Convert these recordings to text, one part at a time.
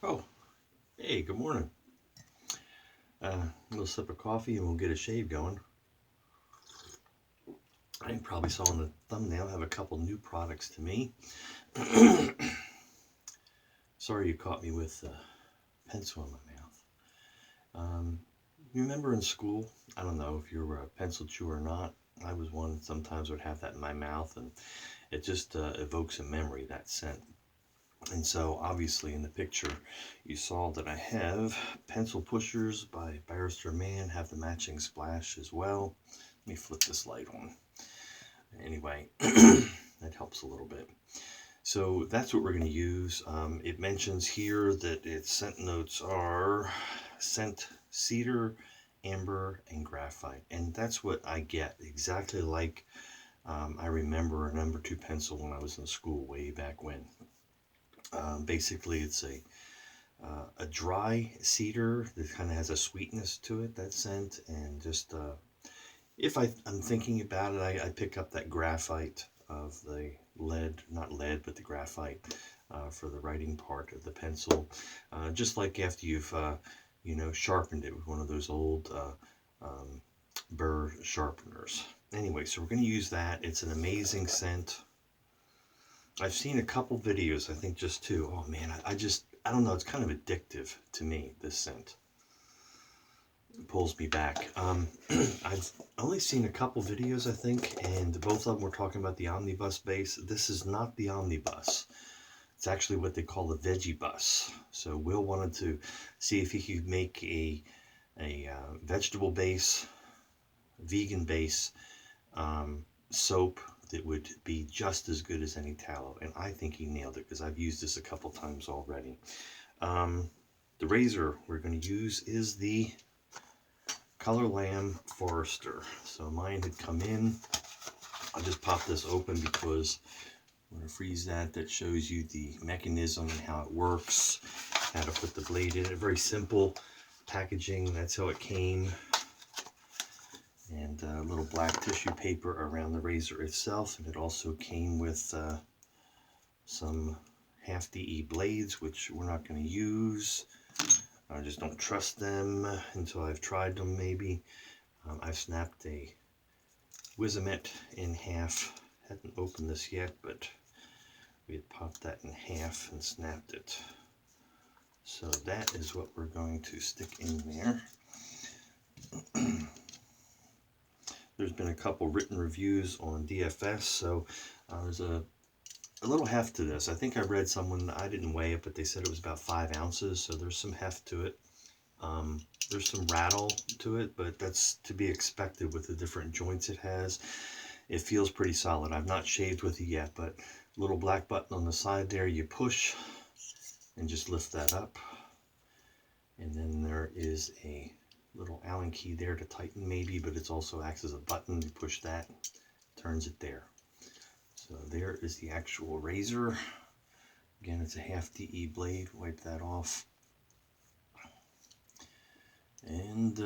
Oh, hey, good morning. A little sip of coffee and we'll get a shave going. I probably saw in the thumbnail I have a couple new products to me. Sorry you caught me with a pencil in my mouth. You remember in school, I don't know if you were a pencil chewer or not. I was one, sometimes would have that in my mouth and it just evokes a memory, that scent. And so obviously in the picture you saw that I have pencil pushers by Barrister and Mann, have the matching splash as well. Let me flip this light on. Anyway, that helps a little bit. So that's what we're going to use. It mentions here that its scent notes are scent cedar, amber, and graphite. And that's what I get, exactly like I remember a number 2 pencil when I was in school way back when. Basically, it's a dry cedar that kind of has a sweetness to it, that scent, and just if I'm thinking about it, I pick up that graphite of the lead, not lead, but the graphite for the writing part of the pencil. Just like after you've, sharpened it with one of those old burr sharpeners. Anyway, so we're going to use that. It's an amazing scent. I've seen a couple videos, I think just 2. Oh man, I don't know, it's kind of addictive to me, this scent. Pulls me back. I've only seen a couple videos, I think, and both of them were talking about the omnibus base. This is not the omnibus. It's actually what they call the veggie bus. So Will wanted to see if he could make a vegetable base, vegan base soap that would be just as good as any tallow. And I think he nailed it because I've used this a couple times already. The razor we're going to use is the Colorlamb Forester. So mine had come in. I'll just pop this open because I'm going to freeze that. That shows you the mechanism and how it works, how to put the blade in it. Very simple packaging. That's how it came. And a little black tissue paper around the razor itself. And it also came with some half DE blades, which we're not going to use. I just don't trust them until I've tried them maybe. I've snapped a Wizamet in half. Hadn't opened this yet, but we had popped that in half and snapped it. So that is what we're going to stick in there. There's been a couple written reviews on DFS, so there's a little heft to this. I think I read someone, I didn't weigh it, but they said it was about 5 ounces, so there's some heft to it. There's some rattle to it, but that's to be expected with the different joints it has. It feels pretty solid. I've not shaved with it yet, but little black button on the side there, you push and just lift that up. And then there is a little Allen key there to tighten maybe, but it also acts as a button. You push that, turns it there. So there is the actual razor. Again, it's a half DE blade. Wipe that off. And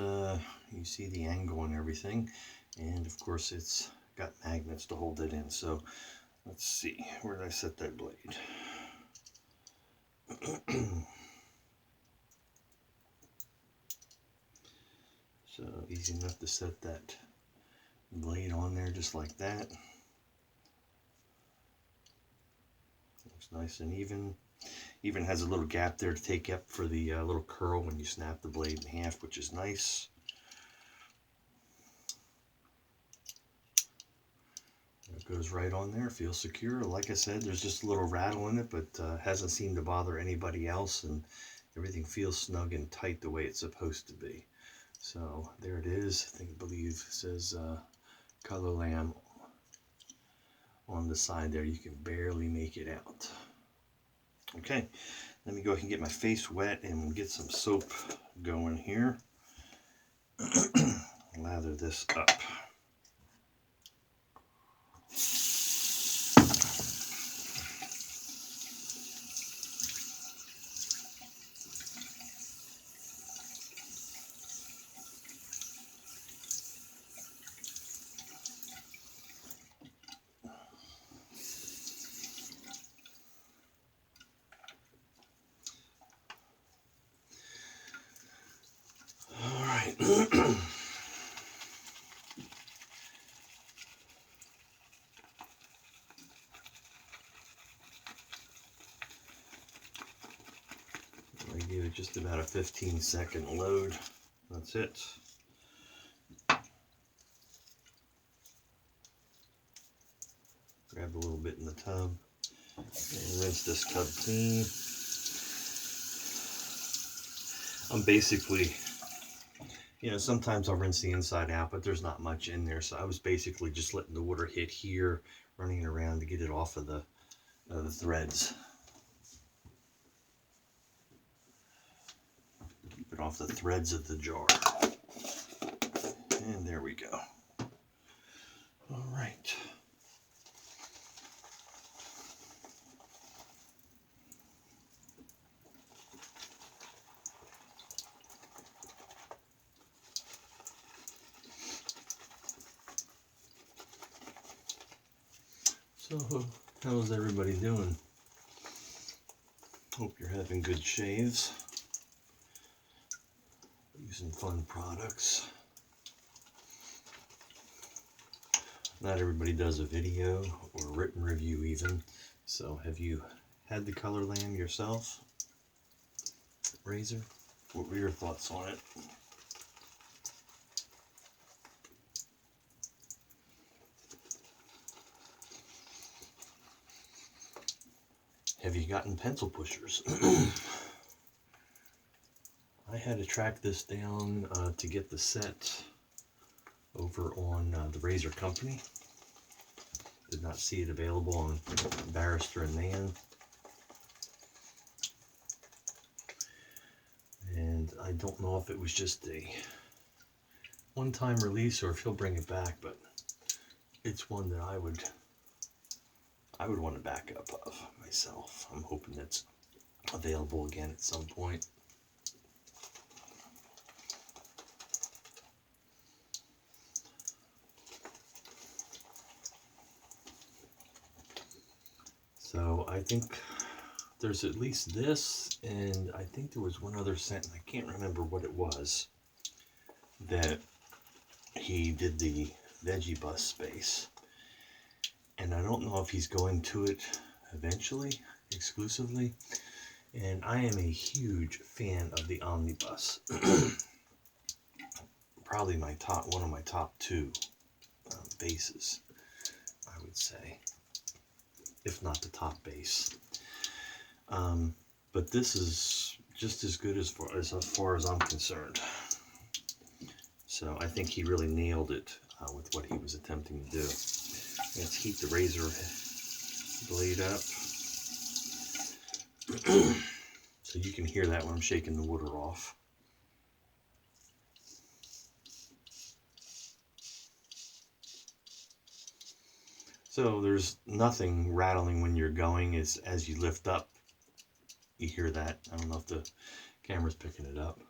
you see the angle and everything. And of course it's got magnets to hold it in. So let's see, where did I set that blade? So easy enough to set that blade on there just like that. Looks nice and even. Even has a little gap there to take up for the little curl when you snap the blade in half, which is nice. It goes right on there, feels secure. Like I said, there's just a little rattle in it, but hasn't seemed to bother anybody else, and everything feels snug and tight the way it's supposed to be. So there it is. I believe it says Colorlamb on the side there. You can barely make it out. Okay, let me go ahead and get my face wet and get some soap going here. Lather this up. Give it just about a 15-second load. That's it. Grab a little bit in the tub and rinse this tub clean. I'm basically, you know, sometimes I'll rinse the inside out, but there's not much in there. So I was basically just letting the water hit here, running it around to get it off of the threads. Keep it off the threads of the jar. And there we go. All right. So, how's everybody doing? Hope you're having good shaves. Using fun products. Not everybody does a video or a written review even. So, have you had the Colorlamb yourself? Razor? What were your thoughts on it? Have you gotten pencil pushers? I had to track this down to get the set over on the Razor Company. Did not see it available on Barrister and Mann. And I don't know if it was just a one-time release or if he'll bring it back, but it's one that I would want to back up of myself. I'm hoping it's available again at some point. So I think there's at least this, and I think there was one other scent, and I can't remember what it was, that he did the veggie bus space. And I don't know if he's going to it eventually, exclusively. And I am a huge fan of the omnibus. Probably one of my top two bases, I would say, if not the top base. But this is just as good as far as I'm concerned. So I think he really nailed it with what he was attempting to do. Let's heat the razor blade up. So you can hear that when I'm shaking the water off. So there's nothing rattling when you're going. As you lift up, you hear that. I don't know if the camera's picking it up.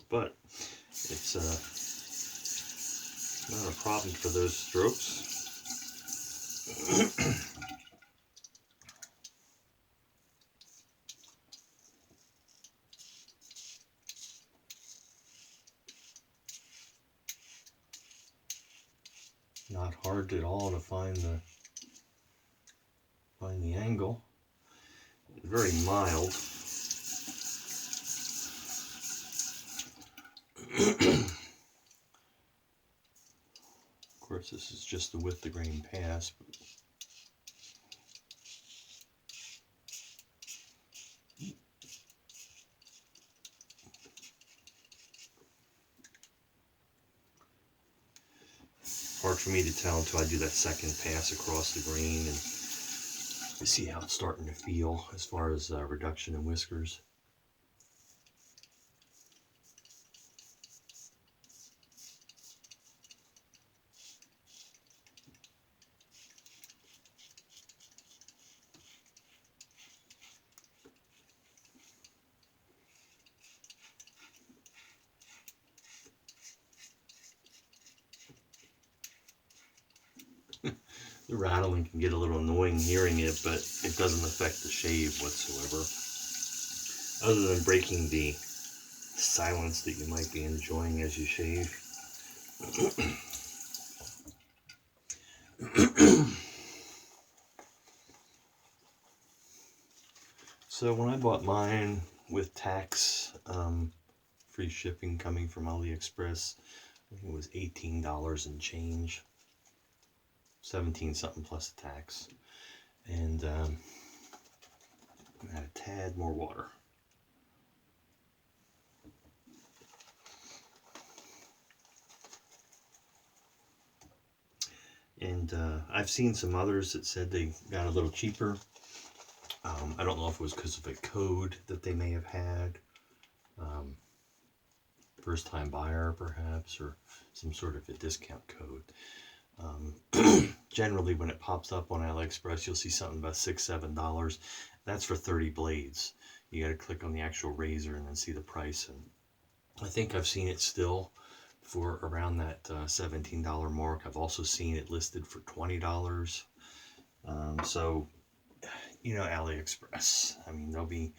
But it's not a problem for those strokes. Not hard at all to find the angle. Very mild. Of course, this is just the width the grain pass. But hard for me to tell until I do that second pass across the grain and see how it's starting to feel as far as reduction in whiskers. The rattling can get a little annoying hearing it, but it doesn't affect the shave whatsoever. Other than breaking the silence that you might be enjoying as you shave. So when I bought mine with tax, free shipping coming from AliExpress, I think it was $18 and change, 17 something plus the tax, and add a tad more water. And I've seen some others that said they got a little cheaper. I don't know if it was because of a code that they may have had. First time buyer perhaps, or some sort of a discount code. Generally when it pops up on AliExpress, you'll see something about $6-7. That's for 30 blades. You got to click on the actual razor and then see the price. And I think I've seen it still for around that $17 mark. I've also seen it listed for $20. So, you know, AliExpress, I mean, there'll be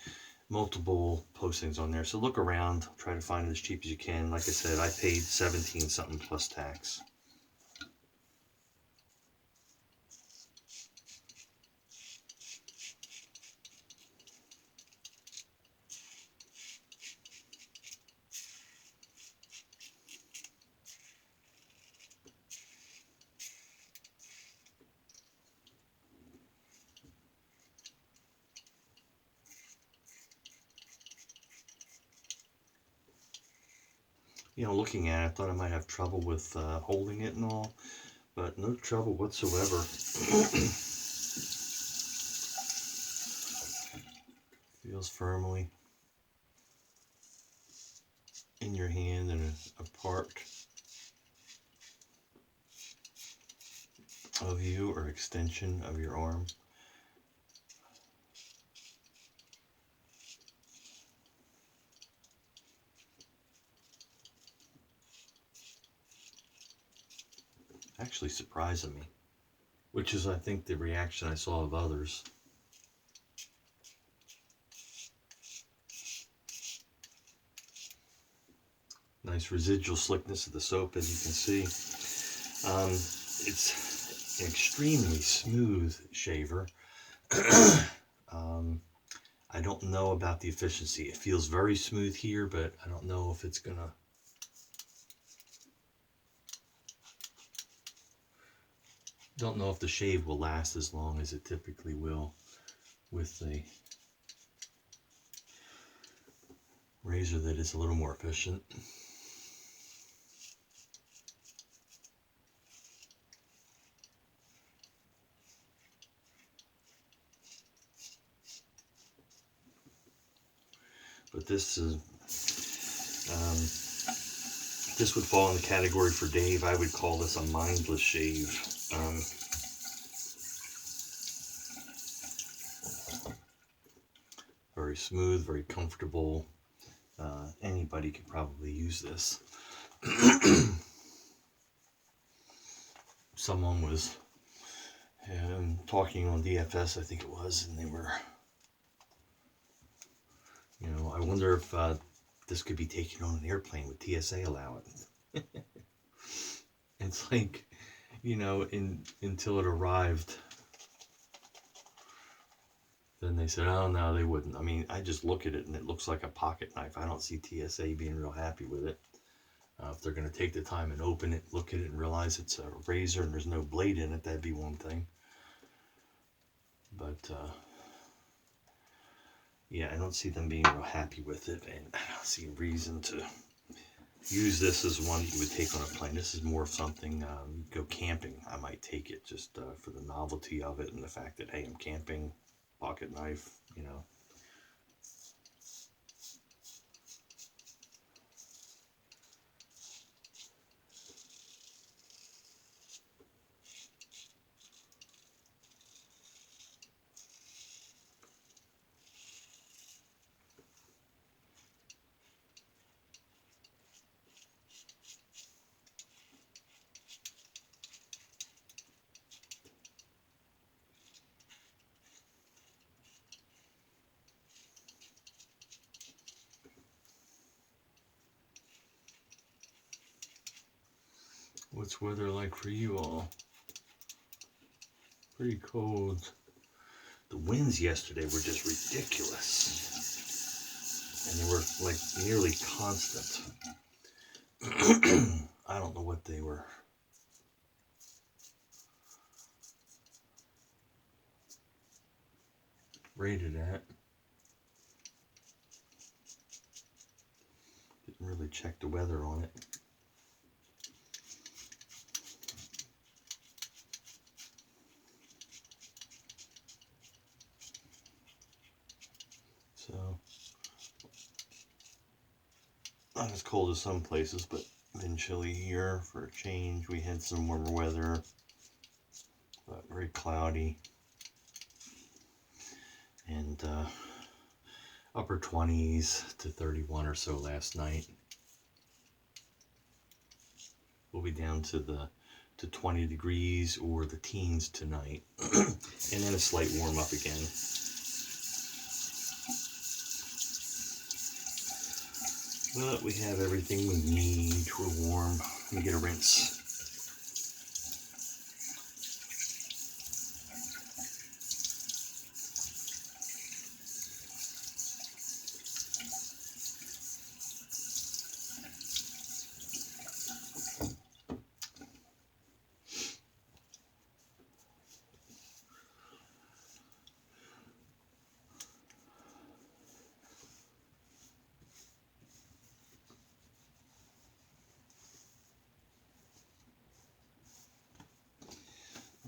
multiple postings on there. So look around, try to find it as cheap as you can. Like I said, I paid 17 something plus tax. You know, looking at it, I thought I might have trouble with holding it and all, but no trouble whatsoever. Feels firmly in your hand and a part of you or extension of your arm. Actually surprising me, which is I think the reaction I saw of others. Nice residual slickness of the soap, as you can see. It's an extremely smooth shaver. I don't know about the efficiency. It feels very smooth here, but I don't know if it's gonna. Don't know if the shave will last as long as it typically will with the razor that is a little more efficient. But this is this would fall in the category for Dave. I would call this a mindless shave. Very smooth, very comfortable. Anybody could probably use this. Someone was talking on DFS, I think it was, and they were, you know, I wonder if this could be taken on an airplane with TSA allowance. It's like, you know, until it arrived, then they said, oh no, they wouldn't. I mean, I just look at it and it looks like a pocket knife. I don't see TSA being real happy with it. If they're going to take the time and open it, look at it and realize it's a razor and there's no blade in it, that'd be one thing. But yeah, I don't see them being real happy with it, and I don't see a reason to use this as one you would take on a plane. This is more of something, you go camping, I might take it just for the novelty of it and the fact that, hey, I'm camping, pocket knife, you know. What's weather like for you all? Pretty cold. The winds yesterday were just ridiculous. And they were like nearly constant. I don't know what they were. Rated at. Didn't really check the weather on it. So, not as cold as some places, but been chilly here for a change. We had some warmer weather, but very cloudy. And upper 20s to 31 or so last night. We'll be down to 20 degrees or the teens tonight, and then a slight warm up again. But we have everything we need. We're warm. Let me get a rinse.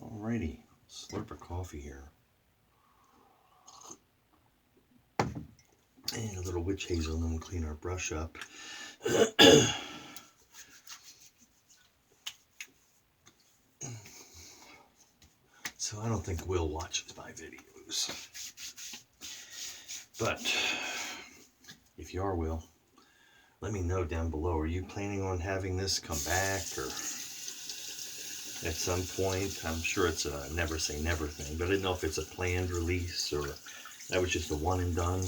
Alrighty, slurp of coffee here. And a little witch hazel, and then we'll clean our brush up. So I don't think Will watches my videos. But if you are, Will, let me know down below. Are you planning on having this come back, or at some point? I'm sure it's a never say never thing, but I didn't know if it's a planned release or that was just a one and done.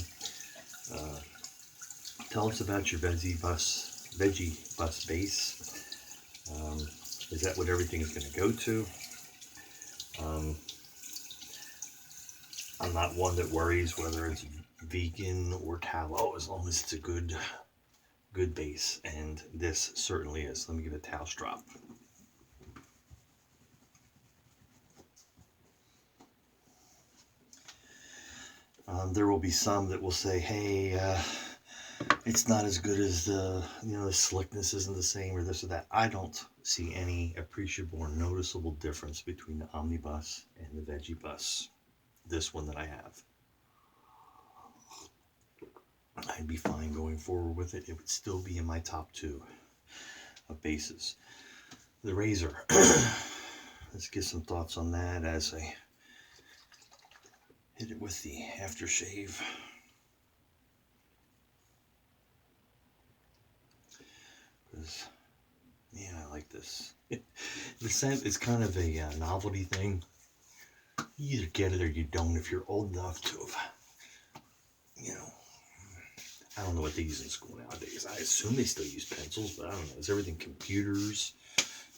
Tell us about your veggie bus base. Is that what everything is going to go to? I'm not one that worries whether it's vegan or tallow, as long as it's a good base, and this certainly is. Let me give it a towel drop. There will be some that will say, hey, it's not as good as the slickness isn't the same, or this or that. I don't see any appreciable or noticeable difference between the Omnibus and the Veggie Bus. This one that I have. I'd be fine going forward with it. It would still be in my top 2 of bases. The razor. Let's get some thoughts on that as I hit it with the aftershave. Because, yeah, I like this. The scent is kind of a novelty thing. You either get it or you don't if you're old enough to have, I don't know what they use in school nowadays. I assume they still use pencils, but I don't know. Is everything computers,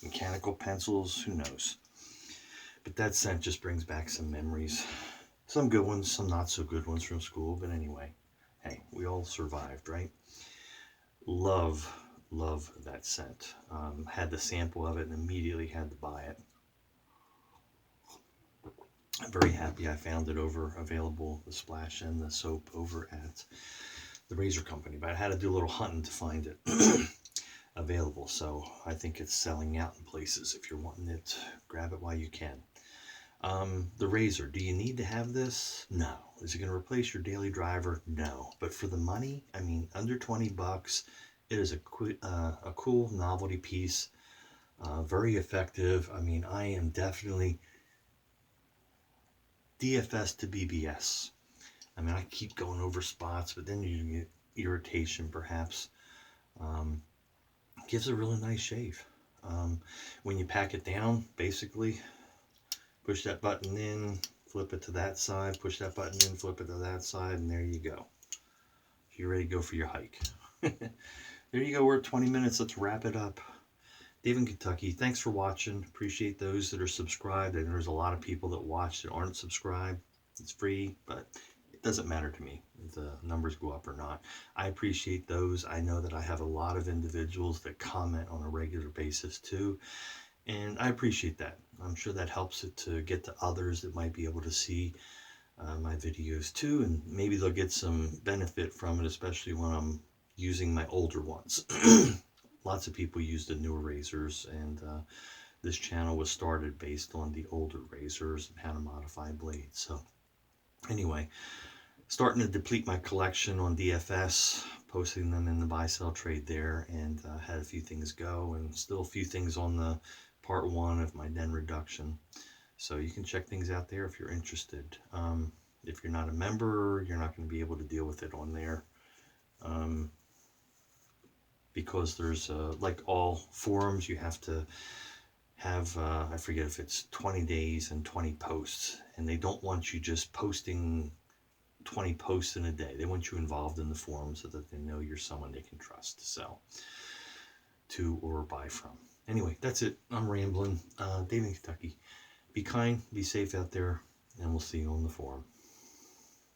mechanical pencils? Who knows? But that scent just brings back some memories. Some good ones, some not so good ones from school. But anyway, hey, we all survived, right? Love that scent. Had the sample of it and immediately had to buy it. I'm very happy I found it available, the splash and the soap over at the razor company, but I had to do a little hunting to find it available. So I think it's selling out in places. If you're wanting it, grab it while you can. The razor, do you need to have this? No. Is it going to replace your daily driver? No. But for the money, I mean, under 20 bucks, it is a cool novelty piece. Very effective. I mean, I am definitely DFS to BBS. I mean, I keep going over spots, but then you get irritation perhaps. Gives a really nice shave. When you pack it down, basically, push that button in, flip it to that side, push that button in, flip it to that side, and there you go. If you're ready to go for your hike. There you go, we're at 20 minutes. Let's wrap it up. Dave in Kentucky, thanks for watching. Appreciate those that are subscribed. And there's a lot of people that watch that aren't subscribed. It's free, but it doesn't matter to me if the numbers go up or not. I appreciate those. I know that I have a lot of individuals that comment on a regular basis too, and I appreciate that. I'm sure that helps it to get to others that might be able to see my videos too, and maybe they'll get some benefit from it, especially when I'm using my older ones. Lots of people use the newer razors, and this channel was started based on the older razors and how to modify blades. So anyway, starting to deplete my collection on DFS, posting them in the buy sell trade there, and had a few things go, and still a few things on the part 1 of my den reduction. So you can check things out there if you're interested. If you're not a member, you're not going to be able to deal with it on there, because there's like all forums, you have to have I forget if it's 20 days and 20 posts, and they don't want you just posting 20 posts in a day. They want you involved in the forum so that they know you're someone they can trust to sell to or buy from. Anyway, that's it. I'm rambling. Dave in Kentucky. Be kind, be safe out there, and we'll see you on the forum.